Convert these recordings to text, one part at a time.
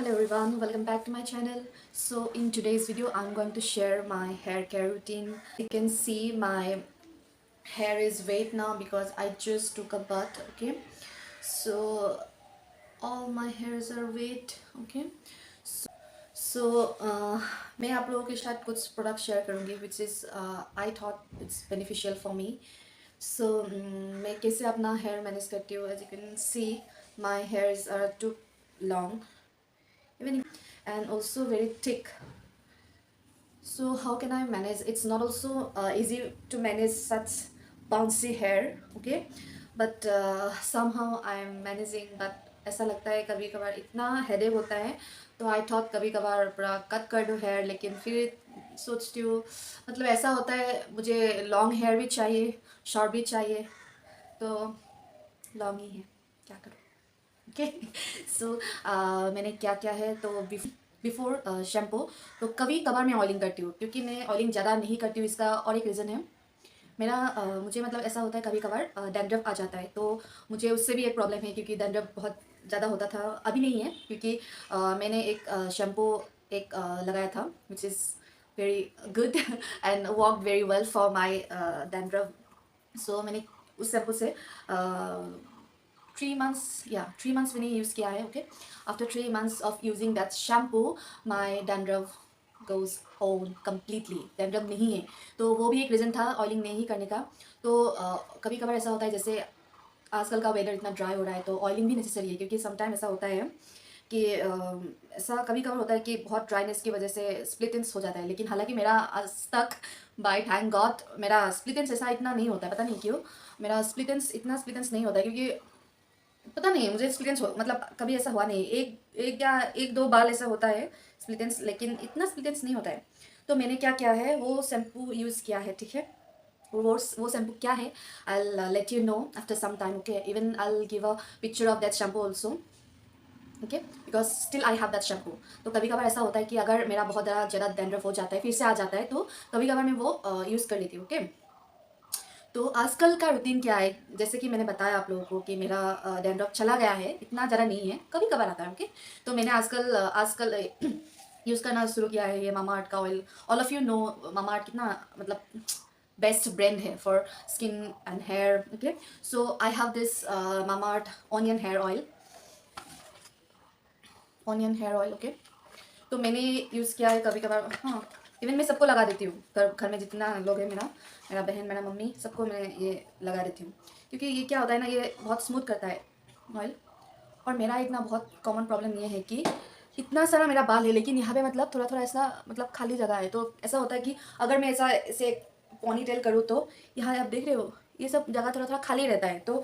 Hello everyone, welcome back to my channel. So in today's video I'm going to share my hair care routine. You can see my hair is wet now because I just took a bath. Okay, so all my hairs are wet. Okay, so मैं आप लोगों के साथ कुछ product share करूँगी which is I thought it's beneficial for me. So मैं कैसे अपना hair मैनेज करती हूँ. As you can see my hairs are too long even and also very thick. So how can I manage? It's not also easy to manage such bouncy hair, okay? But somehow I'm managing. But ऐसा लगता है कभी कभार इतना headache होता है तो I thought कभी कभार पूरा कट कर दूँ हेयर, लेकिन फिर सोचती हूँ मतलब ऐसा होता है मुझे लॉन्ग हेयर भी चाहिए, शॉर्ट भी चाहिए, तो लॉन्ग ही है, क्या करूँ. ओके. सो मैंने क्या क्या है तो बिफोर शैम्पू तो कभी कभार मैं ऑयलिंग करती हूँ, क्योंकि मैं ऑयलिंग ज़्यादा नहीं करती हूँ. इसका और एक रीज़न है मेरा, मुझे मतलब ऐसा होता है कभी कभार डैंड्रफ आ जाता है, तो मुझे उससे भी एक प्रॉब्लम है क्योंकि डैंड्रफ बहुत ज़्यादा होता था. अभी नहीं है क्योंकि मैंने एक शैम्पू एक लगाया था which is very good and work very well for my dandruff. So मैंने उस शैम्पू से 3 months मैंने यूज़ किया है. Okay, after 3 months of using that shampoo my dandruff goes on completely. Dandruff नहीं है, तो वो भी एक रीज़न था ऑयलिंग नहीं करने का. तो कभी कभार ऐसा होता है जैसे आजकल का वेदर इतना ड्राई हो रहा है तो ऑयलिंग भी नेसेसरी है, क्योंकि समटाइम ऐसा होता है कि ऐसा कभी कभार होता है कि बहुत ड्राइनेस की वजह से स्प्लिट एंड्स हो जाता है. लेकिन हालांकि मेरा आज तक बाय थैंक गॉड मेरा स्प्लिट एंड्स ऐसा इतना नहीं होता है. पता नहीं क्यों मेरा स्प्लिट एंड्स नहीं होता है, क्योंकि पता नहीं मुझे स्प्लिटेंस हो मतलब कभी ऐसा हुआ नहीं. एक एक या एक दो बार ऐसा होता है स्प्लिटेंस, लेकिन इतना स्प्लिटेंस नहीं होता है. तो मैंने क्या किया है वो शैम्पू यूज़ किया है. ठीक है, वो शैम्पू क्या है I let you know after some time. Okay, even I give a picture of that shampoo also. Okay, because still I have that shampoo. तो कभी कभार ऐसा होता है कि अगर मेरा बहुत ज़्यादा डैंड्रफ हो जाता है, फिर से आ जाता है, तो कभी कभार मैं वो यूज़ कर लेती हूँ. ओके, तो आजकल का रूटीन क्या है, जैसे कि मैंने बताया आप लोगों को कि मेरा डैंड्रफ चला गया है, इतना ज़्यादा नहीं है, कभी कभार आता है. ओके, तो मैंने आजकल आजकल यूज़ करना शुरू किया है ये मामा अर्थ का oil. All of you know Mamaearth कितना मतलब बेस्ट ब्रांड है for skin and hair. Okay, so I have this Mamaearth onion hair oil. Okay, तो मैंने यूज़ किया है कभी कभार. हाँ, इवन मैं सबको लगा देती हूँ, घर में जितना लोग हैं, मेरा मेरा बहन, मेरा मम्मी, सबको मैं ये लगा देती हूँ, क्योंकि ये क्या होता है ना, ये बहुत स्मूथ करता है ऑयल. और मेरा एक ना बहुत कॉमन प्रॉब्लम ये है कि इतना सारा मेरा बाल है, लेकिन यहाँ पे मतलब थोड़ा थोड़ा ऐसा मतलब खाली जगह है. तो ऐसा होता है कि अगर मैं ऐसे पोनी टेल करूँ तो यहाँ आप देख रहे हो ये सब जगह थोड़ा थोड़ा खाली रहता है. तो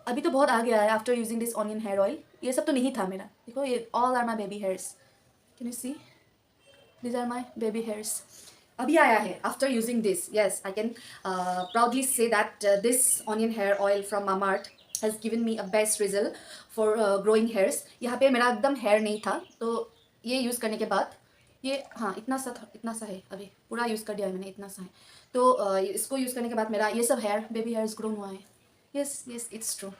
अभी तो बहुत आ गया है after using this onion hair oil. ये सब तो नहीं था मेरा. देखो ये all are my baby hairs. Can you see, these are my baby hairs. अभी आया है after using this. Yes, I can proudly say that this onion hair oil from Mamaearth has given me a best result for growing hairs. यहाँ पे मेरा एकदम hair नहीं था, तो ये यूज़ करने के बाद ये, हाँ, इतना सा है. अभी पूरा यूज़ कर दिया है मैंने, इतना सा है. तो इसको यूज़ करने के बाद मेरा ये सब हेयर बेबी हेयर्स ग्रोन हुआ है. Yes yes, it's true.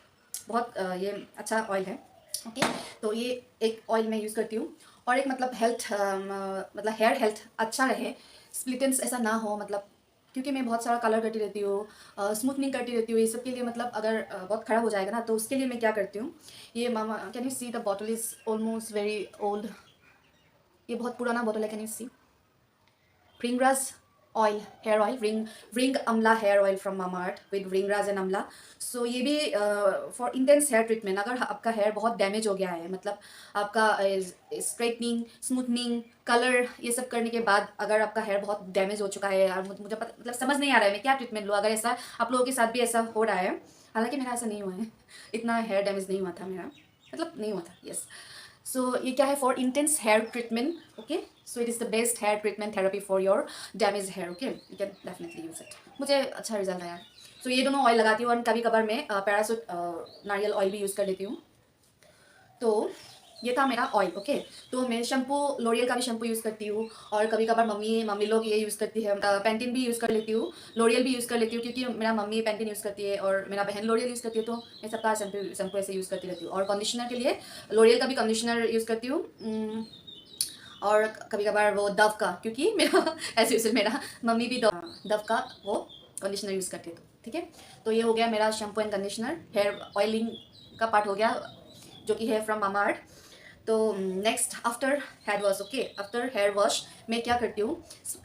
बहुत ये अच्छा ऑयल है. ओके, तो ये एक ऑयल मैं यूज़ करती हूँ. और एक मतलब हेल्थ मतलब हेयर हेल्थ अच्छा रहे, स्प्लिटेंस ऐसा ना हो, मतलब क्योंकि मैं बहुत सारा कलर करती रहती हूँ, स्मूथनिंग करती रहती हूँ, ये सब के लिए मतलब अगर बहुत ख़राब हो जाएगा ना, तो उसके लिए मैं क्या करती हूँ, ये Mama, can you see the bottle is almost very old. ये बहुत पुराना बॉटल है. Can you see Ringras oil, hair oil, रिंग amla hair oil from Mamaearth with bhringraj and amla. So ये भी फॉर इंटेंस हेयर ट्रीटमेंट. अगर आपका हेयर बहुत डैमेज हो गया है, मतलब आपका स्ट्रेटनिंग, स्मूथनिंग, कलर ये सब करने के बाद अगर आपका हेयर बहुत डैमेज हो चुका है और मुझे मतलब समझ नहीं आ रहा है मैं क्या ट्रीटमेंट लूँ, अगर ऐसा आप लोगों के साथ भी ऐसा हो रहा है, हालांकि मेरा ऐसा नहीं हुआ है, इतना हेयर डैमेज नहीं हुआ था मेरा, मतलब नहीं हुआ था. यस, सो ये क्या है, for intense hair treatment. Okay, so it is the best hair treatment therapy for your damage hair. Okay, you can definitely use it. मुझे अच्छा रिजल्ट आया. सो ये दोनों ऑयल लगाती हूँ और कभी कभार मैं पैरासूट नारियल ऑयल भी यूज़ कर लेती हूँ. तो ये था मेरा ऑयल। ओके, तो मैं शैम्पू लोरियल का भी शैम्पू यूज़ करती हूँ, और कभी कभार मम्मी मम्मी लोग ये यूज़ करती है, पैंटीन भी यूज़ कर लेती हूँ, लोरियल भी यूज़ कर लेती हूँ, क्योंकि मेरा मम्मी पैंटीन यूज़ करती है और मेरा बहन लोरियल यूज़ करती है, तो मैं सबका शैम्पू शैम्पू ऐसे यूज़ करती रहती हूँ। और कंडीशनर के लिए लोरियल का भी कंडीशनर यूज़ करती हूँ, और कभी कभार वो डव का, क्योंकि मेरा ऐसे वैसे मेरा मम्मी भी डव का वो कंडीशनर यूज़ करती है, तो ठीक है। तो ये हो गया मेरा shampoo and conditioner, hair oiling का पार्ट हो गया, जो कि है फ्रॉम मामा अर्थ। तो next after hair wash. Okay, after hair wash मैं क्या करती हूँ,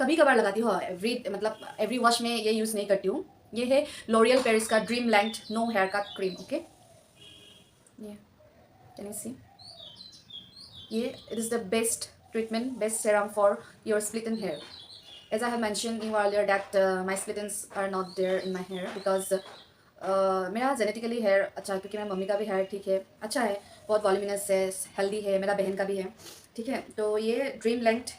कभी कभार लगाती हूँ, एवरी वॉश में ये यूज़ नहीं करती हूँ। ये है लॉरियल पेरिस का dream length no hair cut cream. Okay, ये कैन यू सी, ये it is the best treatment, best serum for your split end hair. As I have mentioned you earlier that my split ends are not there in my hair because मेरा genetically hair अच्छा है, क्योंकि मेरी mummy का भी hair ठीक है, अच्छा है, बहुत वॉल्यूमिनस है, हेल्दी है, मेरा बहन का भी है, ठीक है। तो ये ड्रीम लेंथ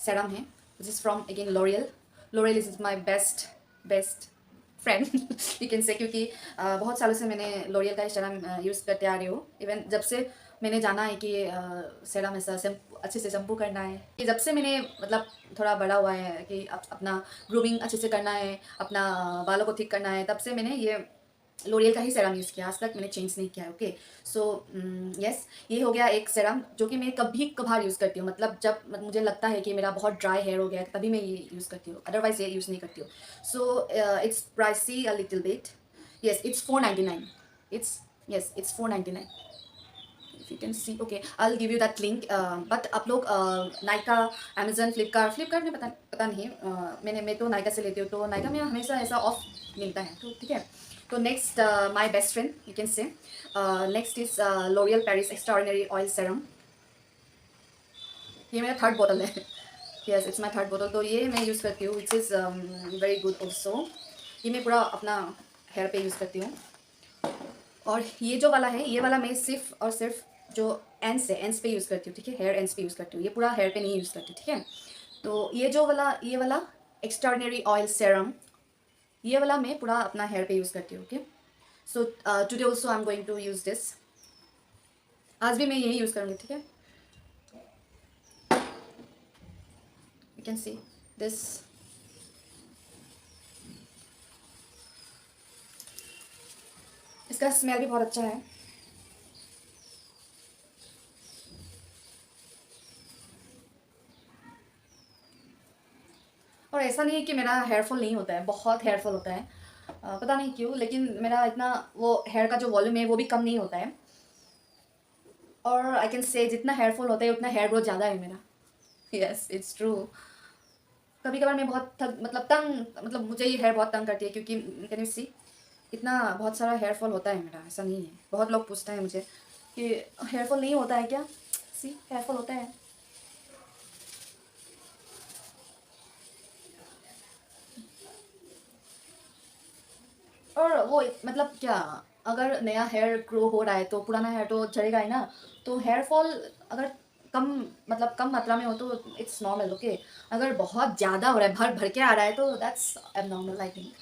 सेरम है, which is from again L'Oréal. L'Oréal is my best best friend you can से, क्योंकि बहुत सालों से मैंने लॉरियल का सेरम यूज़ करते आ रही हूँ। इवन जब से मैंने जाना है कि सेरम ऐसा अच्छे से शैम्पू करना है, कि जब से मैंने मतलब थोड़ा बड़ा हुआ है कि अपना ग्रूमिंग अच्छे से करना है, अपना बालों को ठीक करना है, तब से मैंने ये लोरियल का ही सेरम यूज़ किया, आज तक मैंने चेंज नहीं किया है। ओके, सो यस, ये हो गया एक सेरम जो कि मैं कभी कभार यूज़ करती हूँ, मतलब जब मुझे लगता है कि मेरा बहुत ड्राई हेयर हो गया है तभी मैं ये यूज़ करती हूँ, अदरवाइज ये यूज़ नहीं करती हूँ। So it's pricey a little bit, yes it's 499, it's yes it's 499, if you can see. Okay, I'll give you that link, but आप लोग नाइका, अमेजन, फ्लिपकार्ट में पता नहीं, मैं तो नाइका से लेती हूँ, तो नाइका में हमेशा ऐसा ऑफ मिलता है, तो ठीक है। तो next my best friend you can से, next is L'Oreal Paris extraordinary oil serum. ये मेरा थर्ड बोतल है, यस इट्स माई थर्ड बोतल, तो ये मैं यूज़ करती हूँ, विच इज़ वेरी गुड ऑल्सो। ये मैं पूरा अपना हेयर पे यूज़ करती हूँ। और ये जो वाला है, ये वाला मैं सिर्फ और सिर्फ जो एंड्स पे यूज़ करती हूँ, ठीक है, हेयर एंड्स पे यूज़ करती हूँ, ये पूरा हेयर पे नहीं यूज़ करती, ठीक है। तो ये वाला एक्स्ट्राऑर्डिनरी ऑयल सेरम, ये वाला मैं पूरा अपना हेयर पे यूज़ करती हूँ। Okay, so today also I am going to use this, आज भी मैं यही यूज़ करूँगी, ठीक है। यू कैन सी दिस, इसका स्मेल भी बहुत अच्छा है। और ऐसा नहीं है कि मेरा हेयर फॉल नहीं होता है, बहुत हेयर फॉल होता है, पता नहीं क्यों, लेकिन मेरा इतना वो हेयर का जो वॉल्यूम है वो भी कम नहीं होता है, और आई कैन से जितना हेयर फॉल होता है उतना हेयर ग्रोथ ज़्यादा है मेरा, यस इट्स ट्रू। कभी कभार मैं बहुत तंग, मतलब मुझे ये हेयर बहुत तंग करती है, क्योंकि कैन यू सी, इतना बहुत सारा हेयर फॉल होता है मेरा, ऐसा नहीं है। बहुत लोग पूछते हैं मुझे कि हेयर फॉल नहीं होता है क्या, सी हेयर फॉल होता है। और वो मतलब क्या, अगर नया हेयर ग्रो हो रहा है तो पुराना हेयर तो झड़ेगा ही ना, तो हेयर फॉल अगर कम कम मात्रा में हो तो इट्स नॉर्मल। ओके, अगर बहुत ज़्यादा हो रहा है, भर भर के आ रहा है, तो दैट्स एबनॉर्मल आई थिंक।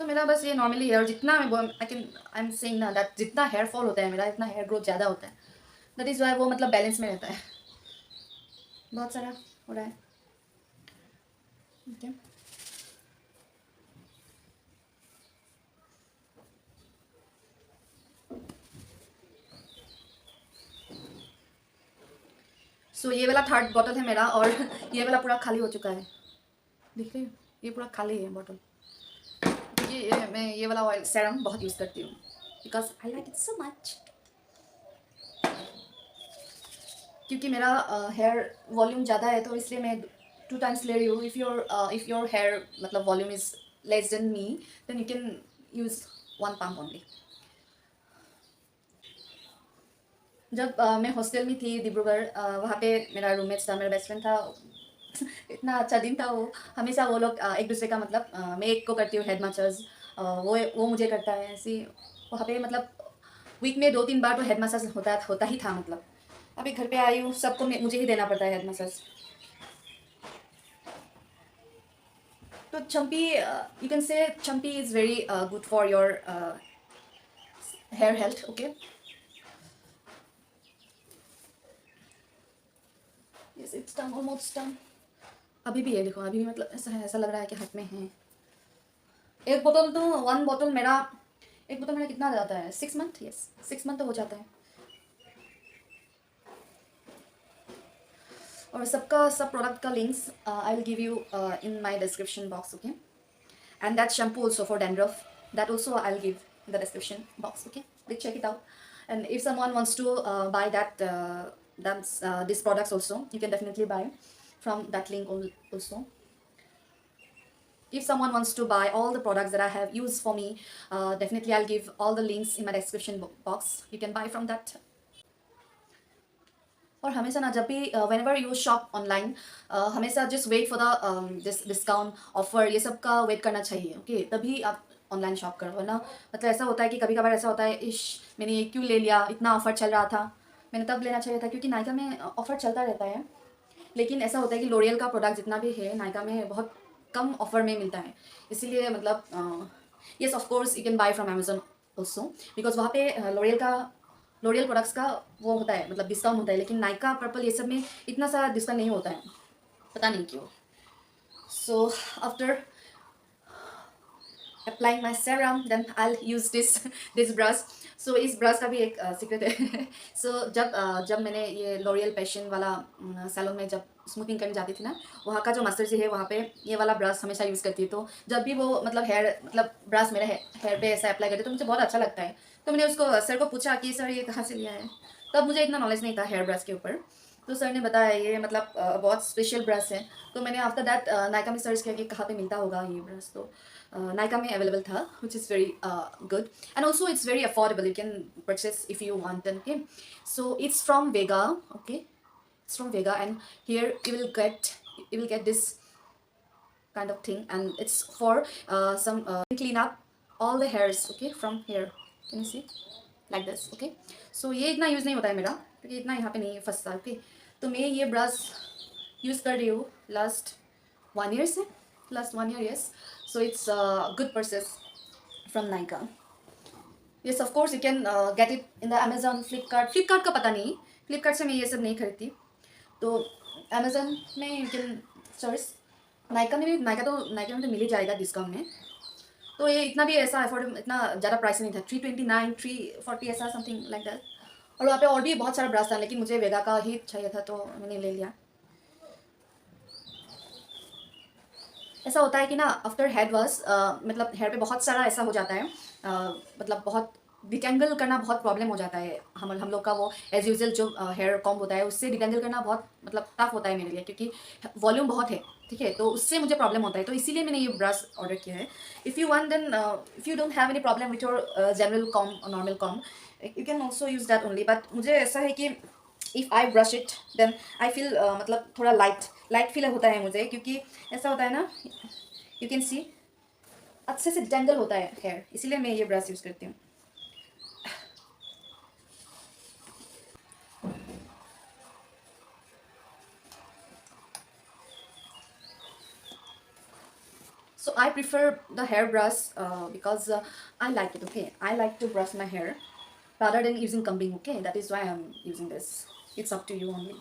तो मेरा बस ये नॉर्मली है, और जितना आई एम सेइंग ना दैट जितना हेयर फॉल होता है मेरा, इतना हेयर ग्रोथ ज़्यादा होता है, दैट इज़ वाई वो बैलेंस में रहता है, बहुत सारा हो रहा है। ओके, सो ये वाला थर्ड बॉटल है मेरा, और ये वाला पूरा खाली हो चुका है, देख रहे हो, ये पूरा खाली है बॉटल, क्योंकि मैं ये वाला ऑयल सेरम बहुत यूज़ करती हूँ, because I like it so much, क्योंकि मेरा हेयर वॉल्यूम ज़्यादा है, तो इसलिए मैं 2 टाइम्स ले रही हूँ। If your hair volume is less than me, then you can use 1 pump only. जब मैं हॉस्टल में थी डिब्रूगढ़, वहाँ पे मेरा रूममेट था, मेरा बेस्ट फ्रेंड था, इतना अच्छा दिन था वो, हमेशा वो लोग एक दूसरे का मैं एक को करती हूँ हेड मसाज, वो मुझे करता है, ऐसी वहाँ पे वीक में 2-3 बार तो हेड मसाज होता ही था, अभी घर पे आई हूँ, सबको मुझे ही देना पड़ता है हेड मसाज। तो champi, you can say champi is very good for your hair health. Okay, Yes, it's done, almost done. अभी भी है, देखो अभी भी मतलब ऐसा है, ऐसा लग रहा है कि हाथ में है। एक बोतल तो वन बोतल मेरा एक बोतल मेरा कितना जाता है, 6 मंथ, यस 6 मंथ तो हो जाता है। और सबका सब प्रोडक्ट का links I will give you in my description box, okay. And that shampoo also for dandruff, that also I will give in the description box, okay. Please check it out. And if someone wants to buy these products also, you can definitely buy from that link also. If someone wants to buy all the products that I have used for me, definitely I'll give all the links in my description box. You can buy from that. और हमेशा ना जब भी whenever you shop online, हमेशा just wait for the this discount offer, ये सब का wait करना चाहिए, ओके। तभी आप ऑनलाइन शॉप करो, वरना मतलब ऐसा होता है कि कभी कभार ऐसा होता है, इश मैंने ये क्यों ले लिया, इतना ऑफर चल रहा था, मैंने तब लेना चाहिए था, क्योंकि नायका में ऑफर चलता रहता है। लेकिन ऐसा होता है कि लोरियल का प्रोडक्ट जितना भी है नायका में बहुत कम ऑफर में मिलता है, इसीलिए मतलब yes of course you can buy from Amazon also, because वहाँ पे लोरियल प्रोडक्ट्स का वो होता है, मतलब डिस्काउंट होता है। लेकिन नायका पर्पल ये सब में इतना सारा डिस्काउंट नहीं होता है, पता नहीं क्यों। So after applying my serum, then I'll use this brush. So इस ब्रश का भी एक सीक्रेट है। सो जब मैंने ये लॉरियल पैशन वाला सैलून में जब स्मूथिंग करने जाती थी ना, वहाँ का जो मास्टर जी है वहाँ पे ये वाला ब्रश हमेशा यूज़ करती है। तो जब भी वो मतलब ब्रश मेरे हेयर पे ऐसा अप्लाई करते तो मुझे बहुत अच्छा लगता है। तो मैंने उसको सर को पूछा कि सर ये कहाँ से लिया है, तब मुझे इतना नॉलेज नहीं था हेयर ब्रश के ऊपर। तो सर ने बताया ये मतलब बहुत स्पेशल ब्रश है। तो मैंने आफ्टर दैट नायका में सर्च किया कि कहाँ पे मिलता होगा ये ब्रश। तो नायका में अवेलेबल था, which is very good, and also it's very affordable. You can purchase if you want, okay. So it's from Vega, okay. It's from Vega, and here you will get this kind of thing, and it's for some clean up all the hairs, okay, from here. Can you see like this, okay. So ये इतना use नहीं होता है मेरा, क्योंकि इतना यहाँ पे नहीं फंसता, ओके। तो मैं ये ब्रश यूज़ कर रही हूँ लास्ट 1 year से, last 1 year, yes. So it's a good purchase from Nykaa. Yes, of course you can get it in the Amazon, Flipkart का पता नहीं, Flipkart से मैं ये सब नहीं खरीदती। तो Amazon में you can search, नायका में तो मिल ही जाएगा डिस्काउंट में। तो ये इतना भी ऐसा इतना ज़्यादा प्राइस नहीं था, 329 340 ऐसा समथिंग लाइक दैट। और वहाँ पे और भी बहुत सारा ब्रश था, लेकिन मुझे वेगा का ही चाहिए था तो मैंने ले लिया। ऐसा होता है कि ना आफ्टर हेड वॉश मतलब हेयर पे बहुत सारा ऐसा हो जाता है, मतलब बहुत डिटेंगल करना बहुत प्रॉब्लम हो जाता है। हम लोग का वो एज यूजल जो हेयर कॉम्ब होता है उससे डिटेंगल करना बहुत मतलब टफ होता है मेरे लिए, क्योंकि वॉल्यूम बहुत है, ठीक है। तो उससे मुझे प्रॉब्लम होता है, तो इसीलिए मैंने ये ब्रश ऑर्डर किया है। If you want then if you don't have any problem with your general comb, normal comb, you can also use that only. But मुझे ऐसा है कि if I brush it then I feel मतलब थोड़ा light feel होता है मुझे, क्योंकि ऐसा होता है ना, यू कैन सी अच्छे से डेंगल होता है हेयर, इसीलिए मैं ये ब्रश यूज़ करती हूँ। So I prefer the hair brush because I like it, okay. I like to brush my hair rather than using combing, okay. That is why I'm using this. It's up to you only.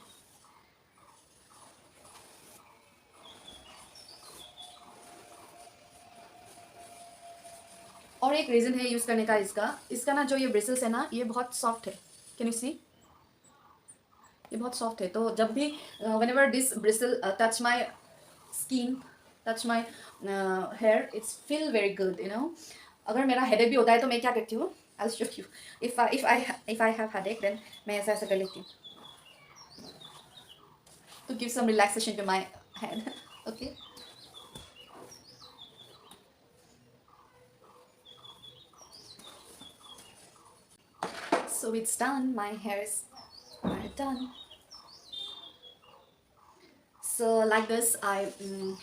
और एक reason है use करने का इसका ना जो ये bristles है ना, ये बहुत सॉफ्ट है। कैन यू सी, ये बहुत सॉफ्ट है। तो जब भी whenever this bristle touch my skin, touch my hair, it's feel very good, you know. अगर मेरा हेडेक भी होता है तो मैं क्या करती हूँ, I'll show you. If I have headache, then मैं ऐसा कर लेती हूँ to give some relaxation to my head, okay. So it's done, my hair is done. So like this I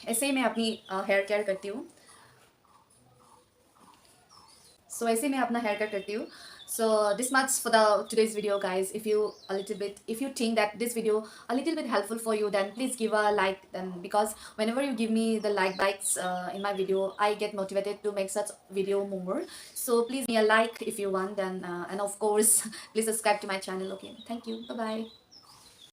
ऐसे ही मैं अपनी हेयर केयर करती हूँ। So ऐसे मैं अपना हेयर कट करती हूँ। So this much for the today's video, guys. If you think that this video a little bit helpful for you, then please give a like. Then because whenever you give me the likes in my video, I get motivated to make such video more. So please give me a like if you want. Then and of course please subscribe to my channel. Okay, thank you. Bye bye.